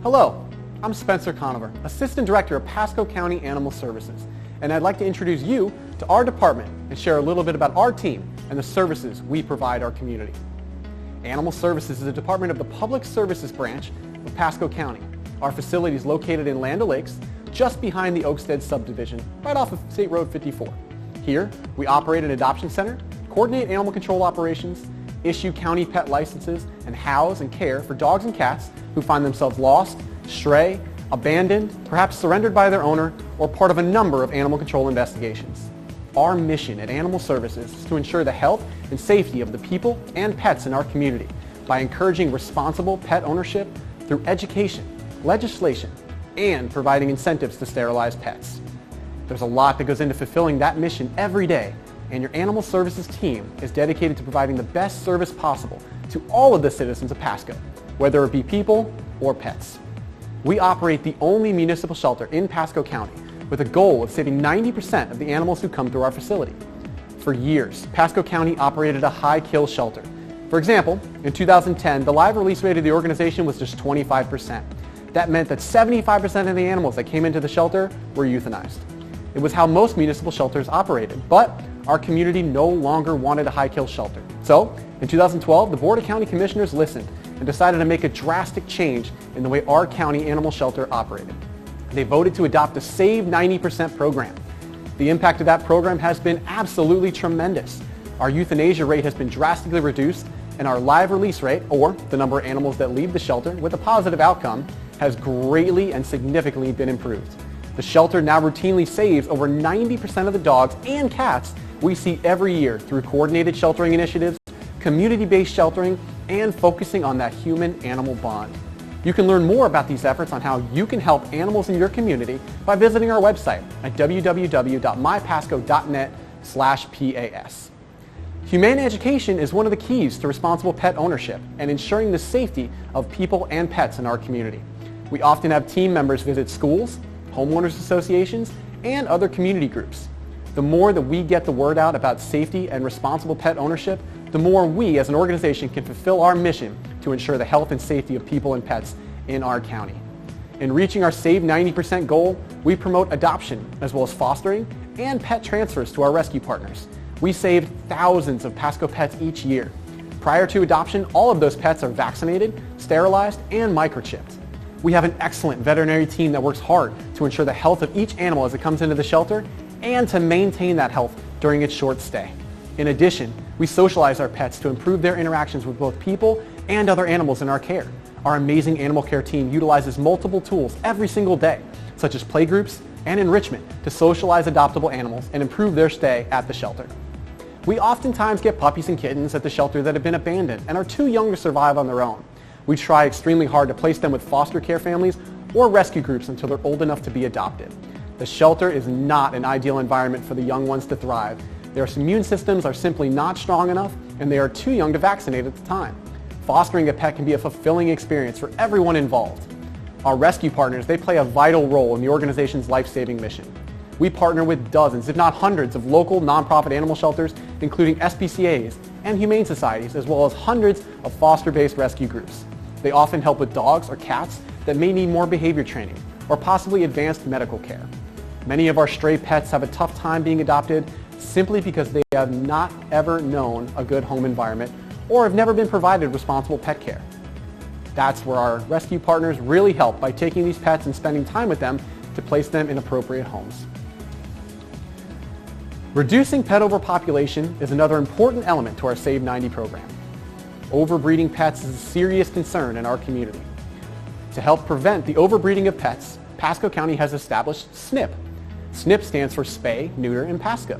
Hello, I'm Spencer Conover, Assistant Director of Pasco County Animal Services, and I'd like to introduce you to our department and share a little bit about our team and the services we provide our community. Animal Services is a department of the Public Services Branch of Pasco County. Our facility is located in Land O'Lakes, just behind the Oakstead subdivision, right off of State Road 54. Here, we operate an adoption center, coordinate animal control operations, issue county pet licenses, and house and care for dogs and cats who find themselves lost, stray, abandoned, perhaps surrendered by their owner, or part of a number of animal control investigations. Our mission at Animal Services is to ensure the health and safety of the people and pets in our community by encouraging responsible pet ownership through education, legislation, and providing incentives to sterilize pets. There's a lot that goes into fulfilling that mission every day, and your Animal Services team is dedicated to providing the best service possible to all of the citizens of Pasco, whether it be people or pets. We operate the only municipal shelter in Pasco County with a goal of saving 90% of the animals who come through our facility. For years, Pasco County operated a high-kill shelter. For example, in 2010, the live release rate of the organization was just 25%. That meant that 75% of the animals that came into the shelter were euthanized. It was how most municipal shelters operated, but our community no longer wanted a high-kill shelter. So, in 2012, the Board of County Commissioners listened and decided to make a drastic change in the way our county animal shelter operated. They voted to adopt a Save 90% program. The impact of that program has been absolutely tremendous. Our euthanasia rate has been drastically reduced, and our live release rate, or the number of animals that leave the shelter with a positive outcome, has greatly and significantly been improved. The shelter now routinely saves over 90% of the dogs and cats we see every year through coordinated sheltering initiatives, community-based sheltering, and focusing on that human-animal bond. You can learn more about these efforts on how you can help animals in your community by visiting our website at www.mypasco.net/PAS. Humane education is one of the keys to responsible pet ownership and ensuring the safety of people and pets in our community. We often have team members visit schools, homeowners associations, and other community groups. The more that we get the word out about safety and responsible pet ownership, the more we as an organization can fulfill our mission to ensure the health and safety of people and pets in our county. In reaching our Save 90% goal, we promote adoption as well as fostering and pet transfers to our rescue partners. We saved thousands of Pasco pets each year. Prior to adoption, all of those pets are vaccinated, sterilized, and microchipped. We have an excellent veterinary team that works hard to ensure the health of each animal as it comes into the shelter and to maintain that health during its short stay. In addition, we socialize our pets to improve their interactions with both people and other animals in our care. Our amazing animal care team utilizes multiple tools every single day, such as playgroups and enrichment, to socialize adoptable animals and improve their stay at the shelter. We oftentimes get puppies and kittens at the shelter that have been abandoned and are too young to survive on their own. We try extremely hard to place them with foster care families or rescue groups until they're old enough to be adopted. The shelter is not an ideal environment for the young ones to thrive. Their immune systems are simply not strong enough, and they are too young to vaccinate at the time. Fostering a pet can be a fulfilling experience for everyone involved. Our rescue partners, they play a vital role in the organization's life-saving mission. We partner with dozens, if not hundreds, of local nonprofit animal shelters, including SPCAs and humane societies, as well as hundreds of foster-based rescue groups. They often help with dogs or cats that may need more behavior training or possibly advanced medical care. Many of our stray pets have a tough time being adopted simply because they have not ever known a good home environment or have never been provided responsible pet care. That's where our rescue partners really help by taking these pets and spending time with them to place them in appropriate homes. Reducing pet overpopulation is another important element to our Save 90 program. Overbreeding pets is a serious concern in our community. To help prevent the overbreeding of pets, Pasco County has established SNP. SNP stands for Spay, Neuter, and Pasco.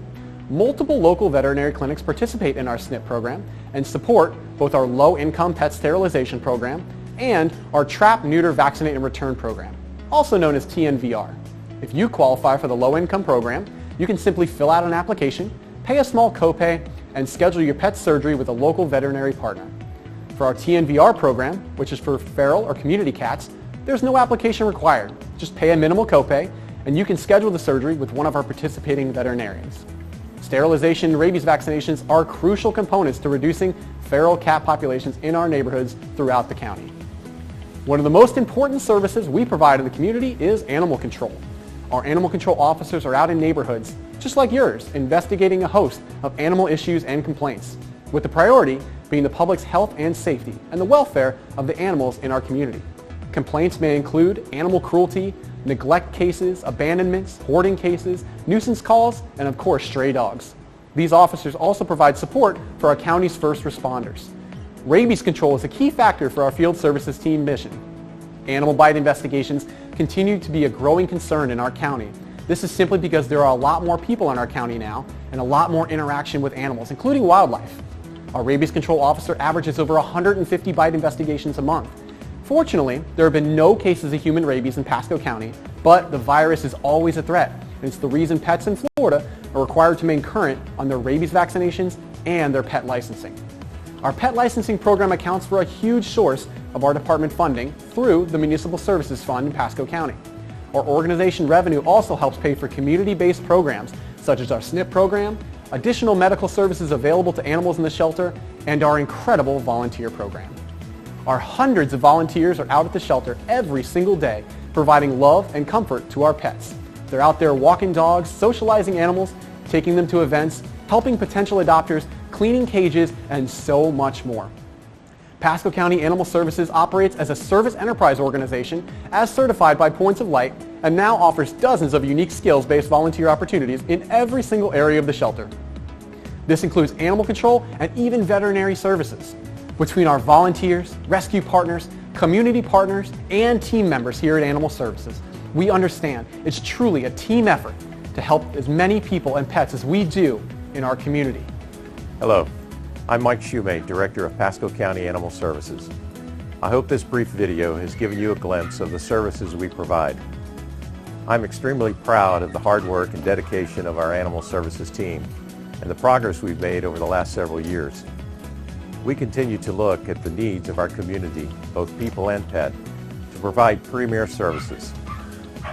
Multiple local veterinary clinics participate in our SNP program and support both our low-income pet sterilization program and our Trap, Neuter, Vaccinate, and Return program, also known as TNVR. If you qualify for the low-income program, you can simply fill out an application, pay a small copay, and schedule your pet's surgery with a local veterinary partner. For our TNVR program, which is for feral or community cats, there's no application required. Just pay a minimal copay, and you can schedule the surgery with one of our participating veterinarians. Sterilization and rabies vaccinations are crucial components to reducing feral cat populations in our neighborhoods throughout the county. One of the most important services we provide in the community is animal control. Our animal control officers are out in neighborhoods, just like yours, investigating a host of animal issues and complaints, with the priority being the public's health and safety and the welfare of the animals in our community. Complaints may include animal cruelty, neglect cases, abandonments, hoarding cases, nuisance calls, and of course stray dogs. These officers also provide support for our county's first responders. Rabies control is a key factor for our field services team mission. Animal bite investigations continue to be a growing concern in our county. This is simply because there are a lot more people in our county now and a lot more interaction with animals, including wildlife. Our rabies control officer averages over 150 bite investigations a month. Fortunately, there have been no cases of human rabies in Pasco County, but the virus is always a threat, and it's the reason pets in Florida are required to remain current on their rabies vaccinations and their pet licensing. Our pet licensing program accounts for a huge source of our department funding through the Municipal Services Fund in Pasco County. Our organization revenue also helps pay for community-based programs such as our SNP program, additional medical services available to animals in the shelter, and our incredible volunteer program. Our hundreds of volunteers are out at the shelter every single day, providing love and comfort to our pets. They're out there walking dogs, socializing animals, taking them to events, helping potential adopters, cleaning cages, and so much more. Pasco County Animal Services operates as a service enterprise organization as certified by Points of Light and now offers dozens of unique skills-based volunteer opportunities in every single area of the shelter. This includes animal control and even veterinary services. Between our volunteers, rescue partners, community partners, and team members here at Animal Services, we understand it's truly a team effort to help as many people and pets as we do in our community. Hello, I'm Mike Shumate, Director of Pasco County Animal Services. I hope this brief video has given you a glimpse of the services we provide. I'm extremely proud of the hard work and dedication of our Animal Services team and the progress we've made over the last several years. We continue to look at the needs of our community, both people and pet, to provide premier services.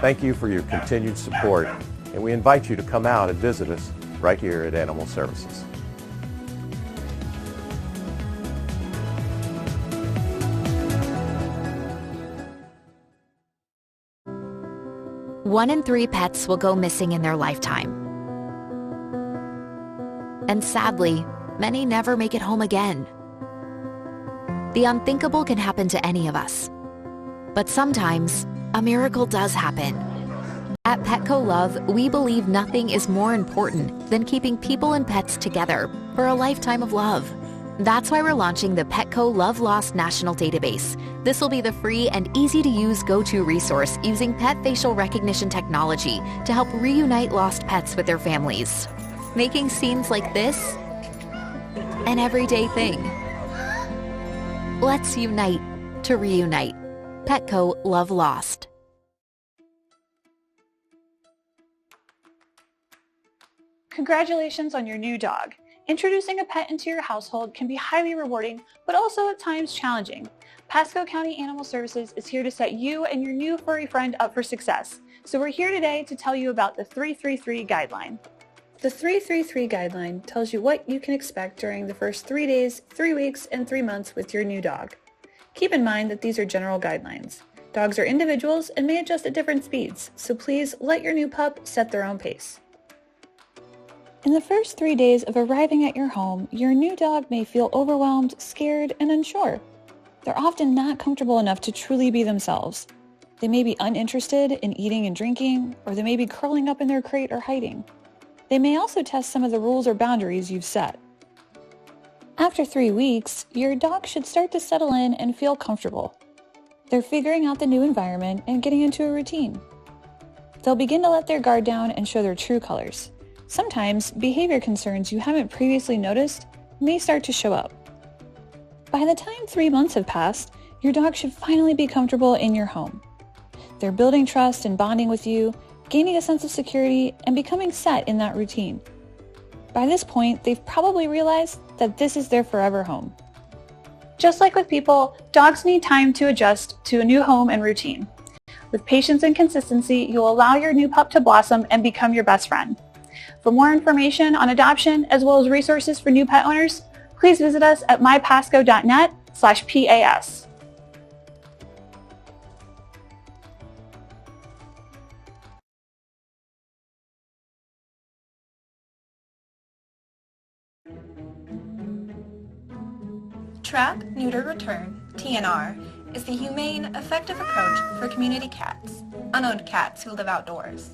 Thank you for your continued support, and we invite you to come out and visit us right here at Animal Services. One in 3 pets will go missing in their lifetime. And sadly, many never make it home again. The unthinkable can happen to any of us. But sometimes, a miracle does happen. At Petco Love, we believe nothing is more important than keeping people and pets together for a lifetime of love. That's why we're launching the Petco Love Lost National Database. This will be the free and easy-to-use go-to resource using pet facial recognition technology to help reunite lost pets with their families. Making scenes like this an everyday thing. Let's unite to reunite. Petco Love Lost. Congratulations on your new dog. Introducing a pet into your household can be highly rewarding, but also at times challenging. Pasco County Animal Services is here to set you and your new furry friend up for success. So we're here today to tell you about the 333 Guideline. The 333 Guideline tells you what you can expect during the first 3 days, 3 weeks, and 3 months with your new dog. Keep in mind that these are general guidelines. Dogs are individuals and may adjust at different speeds, so please let your new pup set their own pace. In the first 3 days of arriving at your home, your new dog may feel overwhelmed, scared, and unsure. They're often not comfortable enough to truly be themselves. They may be uninterested in eating and drinking, or they may be curling up in their crate or hiding. They may also test some of the rules or boundaries you've set. After 3 weeks, your dog should start to settle in and feel comfortable. They're figuring out the new environment and getting into a routine. They'll begin to let their guard down and show their true colors. Sometimes, behavior concerns you haven't previously noticed may start to show up. By the time 3 months have passed, your dog should finally be comfortable in your home. They're building trust and bonding with you, gaining a sense of security, and becoming set in that routine. By this point, they've probably realized that this is their forever home. Just like with people, dogs need time to adjust to a new home and routine. With patience and consistency, you'll allow your new pup to blossom and become your best friend. For more information on adoption, as well as resources for new pet owners, please visit us at mypasco.net/PAS. Neuter Return, TNR, is the humane, effective approach for community cats, unowned cats who live outdoors.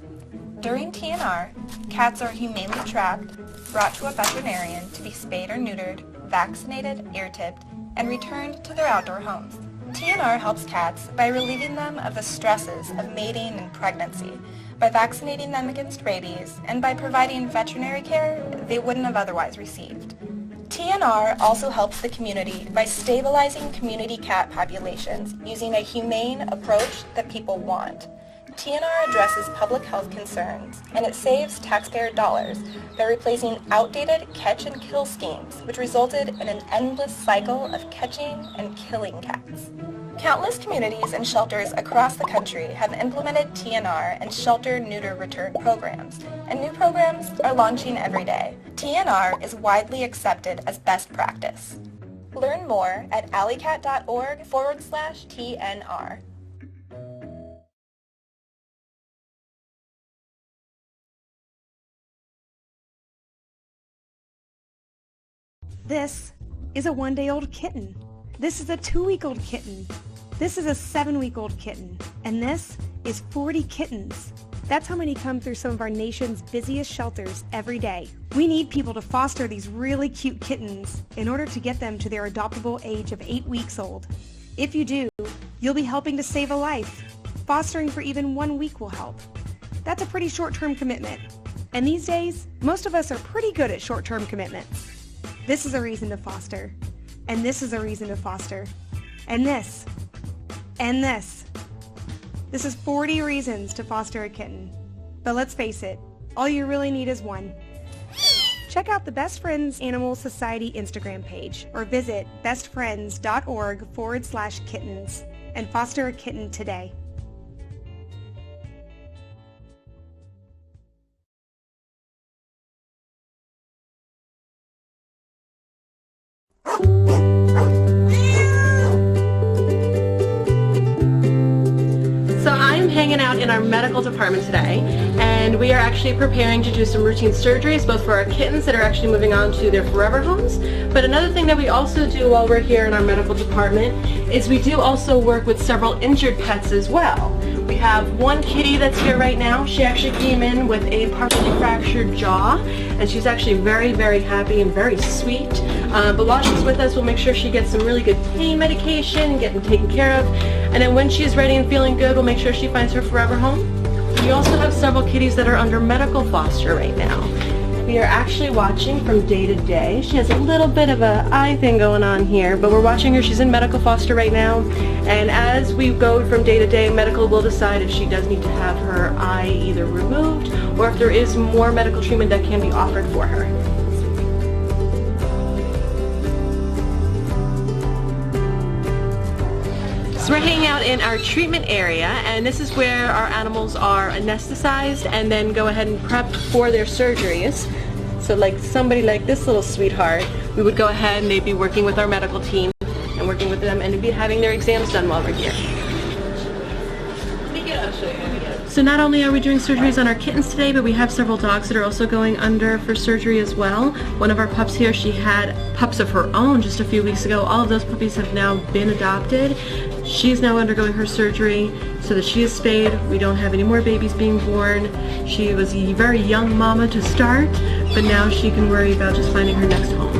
During TNR, cats are humanely trapped, brought to a veterinarian to be spayed or neutered, vaccinated, ear-tipped, and returned to their outdoor homes. TNR helps cats by relieving them of the stresses of mating and pregnancy, by vaccinating them against rabies, and by providing veterinary care they wouldn't have otherwise received. TNR also helps the community by stabilizing community cat populations using a humane approach that people want. TNR addresses public health concerns, and it saves taxpayer dollars by replacing outdated catch-and-kill schemes, which resulted in an endless cycle of catching and killing cats. Countless communities and shelters across the country have implemented TNR and shelter-neuter return programs, and new programs are launching every day. TNR is widely accepted as best practice. Learn more at alleycat.org/TNR. This is a one-day-old kitten. This is a 2-week-old kitten. This is a 7-week-old kitten. And this is 40 kittens. That's how many come through some of our nation's busiest shelters every day. We need people to foster these really cute kittens in order to get them to their adoptable age of 8 weeks old. If you do, you'll be helping to save a life. Fostering for even 1 week will help. That's a pretty short-term commitment. And these days, most of us are pretty good at short-term commitments. This is a reason to foster. And this is a reason to foster. And this. And this. This is 40 reasons to foster a kitten. But let's face it, all you really need is one. Check out the Best Friends Animal Society Instagram page or visit bestfriends.org/kittens and foster a kitten today. So I'm hanging out in our medical department today, and we are actually preparing to do some routine surgeries, both for our kittens that are actually moving on to their forever homes. But another thing that we also do while we're here in our medical department is we do also work with several injured pets as well. We have one kitty that's here right now. She actually came in with a partially fractured jaw, and she's actually very, very happy and very sweet. But while she's with us, we'll make sure she gets some really good pain medication, get them taken care of, and then when she's ready and feeling good, we'll make sure she finds her forever home. We also have several kitties that are under medical foster right now. We are actually watching from day to day. She has a little bit of a eye thing going on here, but we're watching her. She's in medical foster right now, and as we go from day to day, medical will decide if she does need to have her eye either removed or if there is more medical treatment that can be offered for her. So we're hanging out in our treatment area, and this is where our animals are anesthetized and then go ahead and prepped for their surgeries. So like somebody like this little sweetheart, we would go ahead and they'd be working with our medical team and working with them and be having their exams done while we're here. So not only are we doing surgeries on our kittens today, but we have several dogs that are also going under for surgery as well. One of our pups here, she had pups of her own just a few weeks ago. All of those puppies have now been adopted. She is now undergoing her surgery so that she is spayed. We don't have any more babies being born. She was a very young mama to start, but now she can worry about just finding her next home.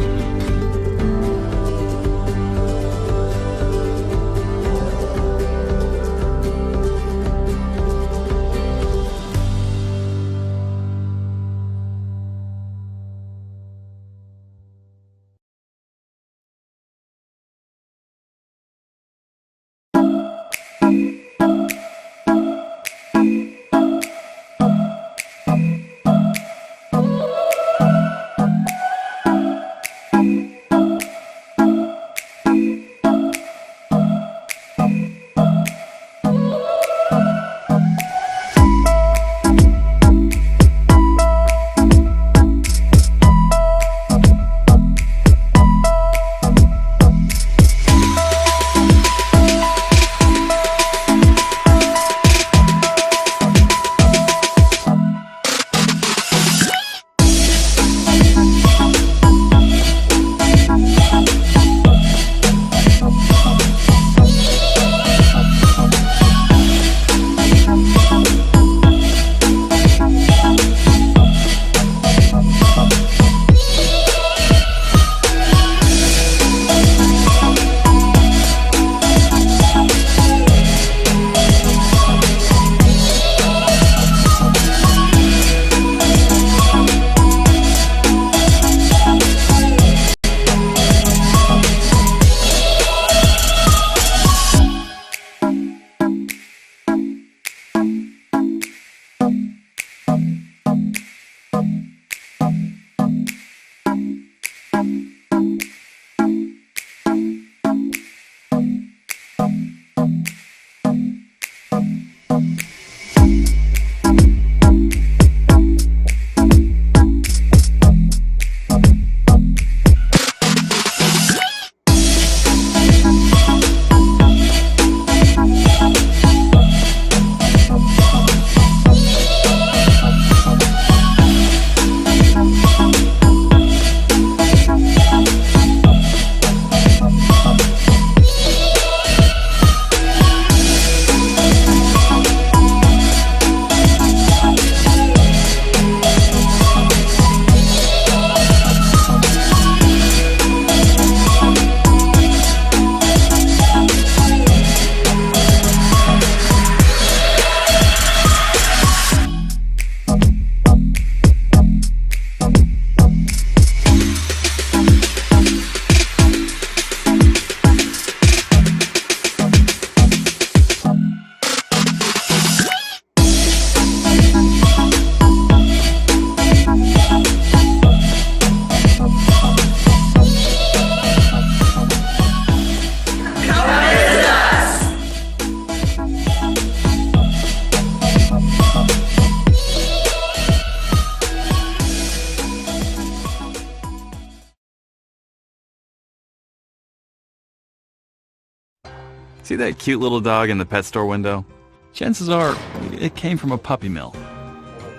See that cute little dog in the pet store window? Chances are it came from a puppy mill,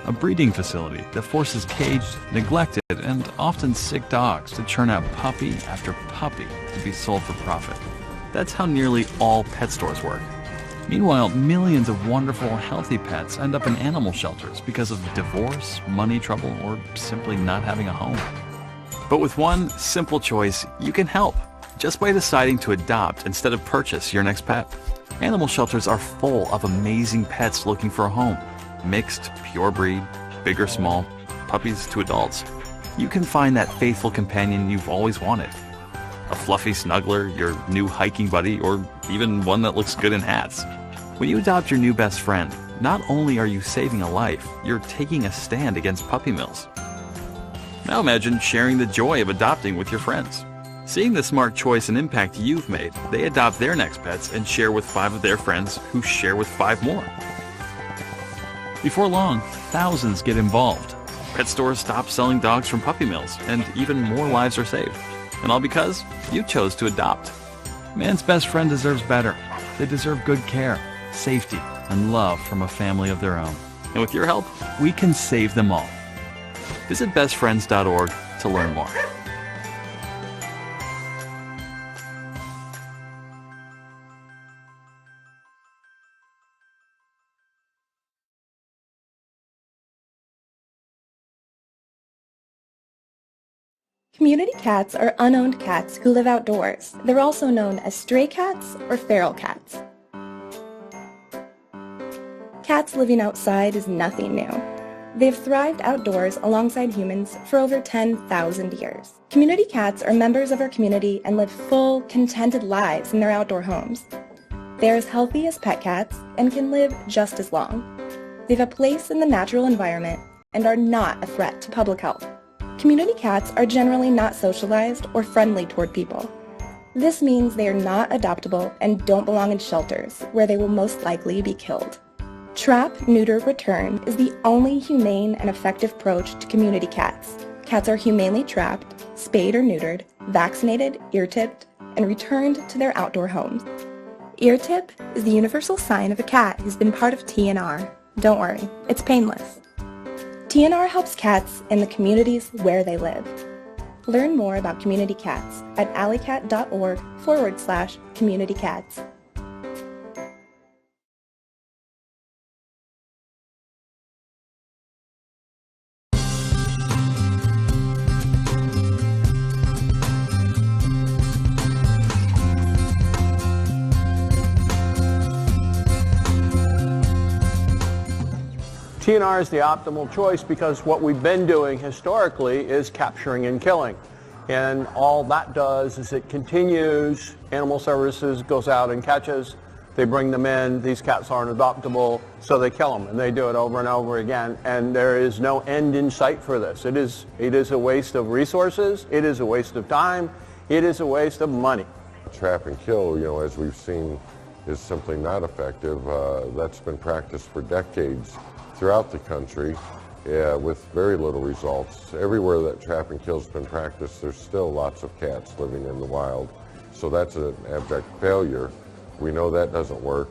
a breeding facility that forces caged, neglected, and often sick dogs to churn out puppy after puppy to be sold for profit. That's how nearly all pet stores work. Meanwhile, millions of wonderful, healthy pets end up in animal shelters because of divorce, money trouble, or simply not having a home. But with one simple choice, you can help, just by deciding to adopt instead of purchase your next pet. Animal shelters are full of amazing pets looking for a home. Mixed, pure breed, big or small, puppies to adults. You can find that faithful companion you've always wanted. A fluffy snuggler, your new hiking buddy, or even one that looks good in hats. When you adopt your new best friend, not only are you saving a life, you're taking a stand against puppy mills. Now imagine sharing the joy of adopting with your friends. Seeing the smart choice and impact you've made, they adopt their next pets and share with 5 of their friends who share with 5 more. Before long, thousands get involved. Pet stores stop selling dogs from puppy mills, and even more lives are saved. And all because you chose to adopt. Man's best friend deserves better. They deserve good care, safety, and love from a family of their own. And with your help, we can save them all. Visit bestfriends.org to learn more. Community cats are unowned cats who live outdoors. They're also known as stray cats or feral cats. Cats living outside is nothing new. They've thrived outdoors alongside humans for over 10,000 years. Community cats are members of our community and live full, contented lives in their outdoor homes. They're as healthy as pet cats and can live just as long. They have a place in the natural environment and are not a threat to public health. Community cats are generally not socialized or friendly toward people. This means they are not adoptable and don't belong in shelters, where they will most likely be killed. Trap, neuter, return is the only humane and effective approach to community cats. Cats are humanely trapped, spayed or neutered, vaccinated, ear-tipped, and returned to their outdoor homes. Ear-tip is the universal sign of a cat who's been part of TNR. Don't worry, it's painless. TNR helps cats in the communities where they live. Learn more about community cats at alleycat.org/community cats. TNR is the optimal choice because what we've been doing historically is capturing and killing. And all that does is it continues, animal services goes out and catches, they bring them in, these cats aren't adoptable, so they kill them, and they do it over and over again, and there is no end in sight for this. It is a waste of resources, it is a waste of time, it is a waste of money. Trap and kill, as we've seen, is simply not effective. That's been practiced for decades throughout the country with very little results. Everywhere that trap and kill has been practiced, there's still lots of cats living in the wild. So that's an abject failure. We know that doesn't work.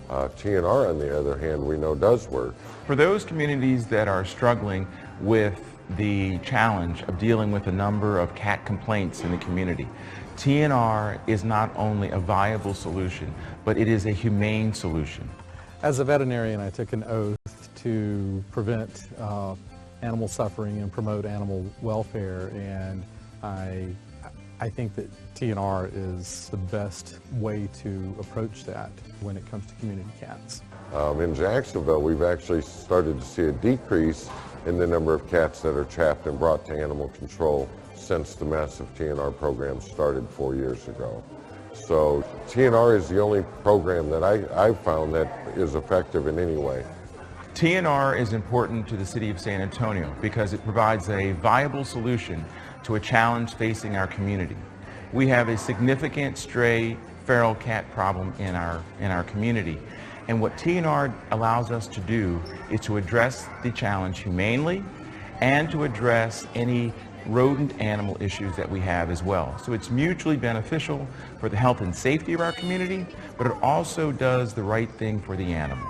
TNR, on the other hand, we know does work. For those communities that are struggling with the challenge of dealing with a number of cat complaints in the community, TNR is not only a viable solution, but it is a humane solution. As a veterinarian, I took an oath to prevent animal suffering and promote animal welfare, and I think that TNR is the best way to approach that when it comes to community cats. In Jacksonville, we've actually started to see a decrease in the number of cats that are trapped and brought to animal control since the massive TNR program started 4 years ago. So TNR is the only program that I've found that is effective in any way. TNR is important to the city of San Antonio because it provides a viable solution to a challenge facing our community. We have a significant stray feral cat problem in our community, and what TNR allows us to do is to address the challenge humanely and to address any rodent animal issues that we have as well. So it's mutually beneficial for the health and safety of our community, but it also does the right thing for the animal.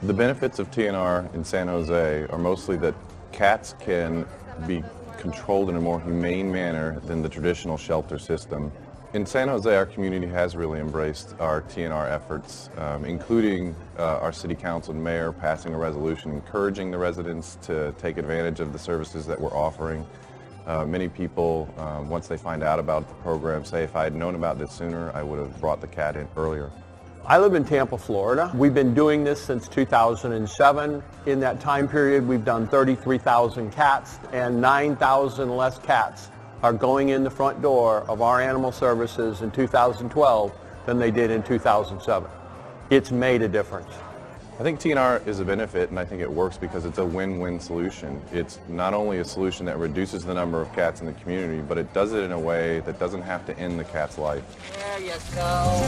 The benefits of TNR in San Jose are mostly that cats can be controlled in a more humane manner than the traditional shelter system. In San Jose, our community has really embraced our TNR efforts, including our city council and mayor passing a resolution encouraging the residents to take advantage of the services that we're offering. Many people, once they find out about the program, say, if I had known about this sooner, I would have brought the cat in earlier. I live in Tampa, Florida. We've been doing this since 2007. In that time period, we've done 33,000 cats, and 9,000 less cats are going in the front door of our animal services in 2012 than they did in 2007. It's made a difference. I think TNR is a benefit, and I think it works because it's a win-win solution. It's not only a solution that reduces the number of cats in the community, but it does it in a way that doesn't have to end the cat's life. There you go.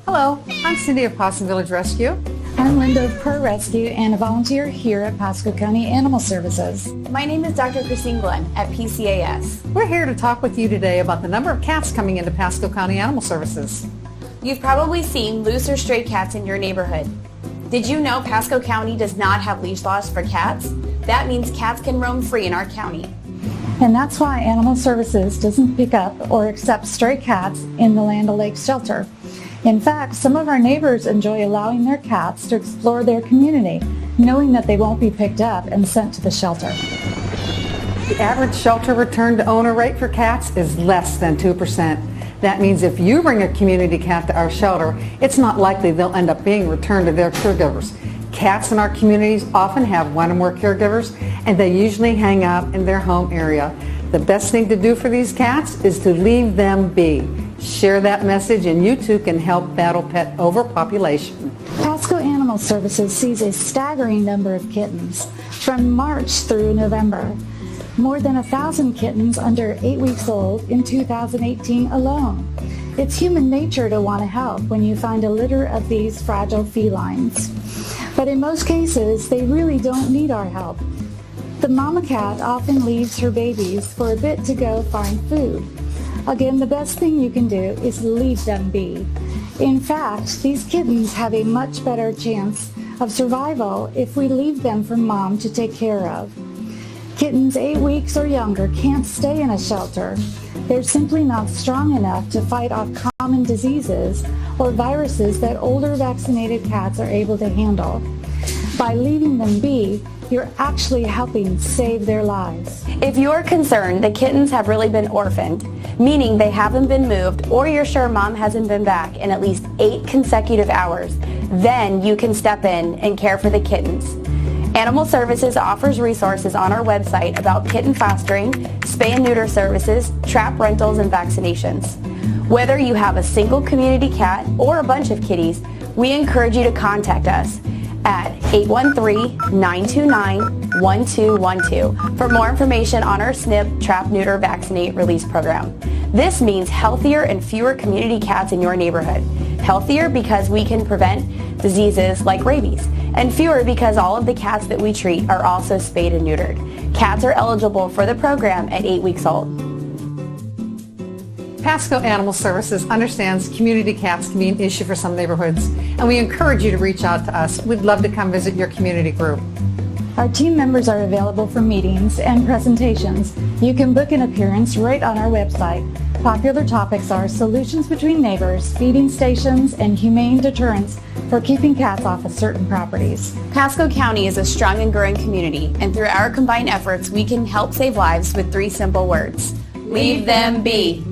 Hello, I'm Cindy of Possum Village Rescue. I'm Linda of Pro Rescue and a volunteer here at Pasco County Animal Services. My name is Dr. Christine Glenn at PCAS. We're here to talk with you today about the number of cats coming into Pasco County Animal Services. You've probably seen loose or stray cats in your neighborhood. Did you know Pasco County does not have leash laws for cats? That means cats can roam free in our county. And that's why Animal Services doesn't pick up or accept stray cats in the Land O'Lakes shelter. In fact, some of our neighbors enjoy allowing their cats to explore their community, knowing that they won't be picked up and sent to the shelter. The average shelter return to owner rate for cats is less than 2%. That means if you bring a community cat to our shelter, it's not likely they'll end up being returned to their caregivers. Cats in our communities often have one or more caregivers, and they usually hang out in their home area. The best thing to do for these cats is to leave them be. Share that message and you too can help battle pet overpopulation. Pasco Animal Services sees a staggering number of kittens from March through November. More than 1,000 kittens under 8 weeks old in 2018 alone. It's human nature to want to help when you find a litter of these fragile felines. But in most cases, they really don't need our help. The mama cat often leaves her babies for a bit to go find food. Again, the best thing you can do is leave them be. In fact, these kittens have a much better chance of survival if we leave them for mom to take care of. Kittens 8 weeks or younger can't stay in a shelter. They're simply not strong enough to fight off common diseases or viruses that older vaccinated cats are able to handle. By leaving them be, you're actually helping save their lives. If you're concerned the kittens have really been orphaned, meaning they haven't been moved, or you're sure mom hasn't been back in at least 8 consecutive hours, then you can step in and care for the kittens. Animal Services offers resources on our website about kitten fostering, spay and neuter services, trap rentals, and vaccinations. Whether you have a single community cat or a bunch of kitties, we encourage you to contact us at 813-929-1212 for more information on our SNP, Trap, Neuter, Vaccinate, Release program. This means healthier and fewer community cats in your neighborhood. Healthier because we can prevent diseases like rabies, and fewer because all of the cats that we treat are also spayed and neutered. Cats are eligible for the program at 8 weeks old. Pasco Animal Services understands community cats can be an issue for some neighborhoods, and we encourage you to reach out to us. We'd love to come visit your community group. Our team members are available for meetings and presentations. You can book an appearance right on our website. Popular topics are solutions between neighbors, feeding stations, and humane deterrents for keeping cats off of certain properties. Pasco County is a strong and growing community, and through our combined efforts, we can help save lives with 3 simple words. Leave them be.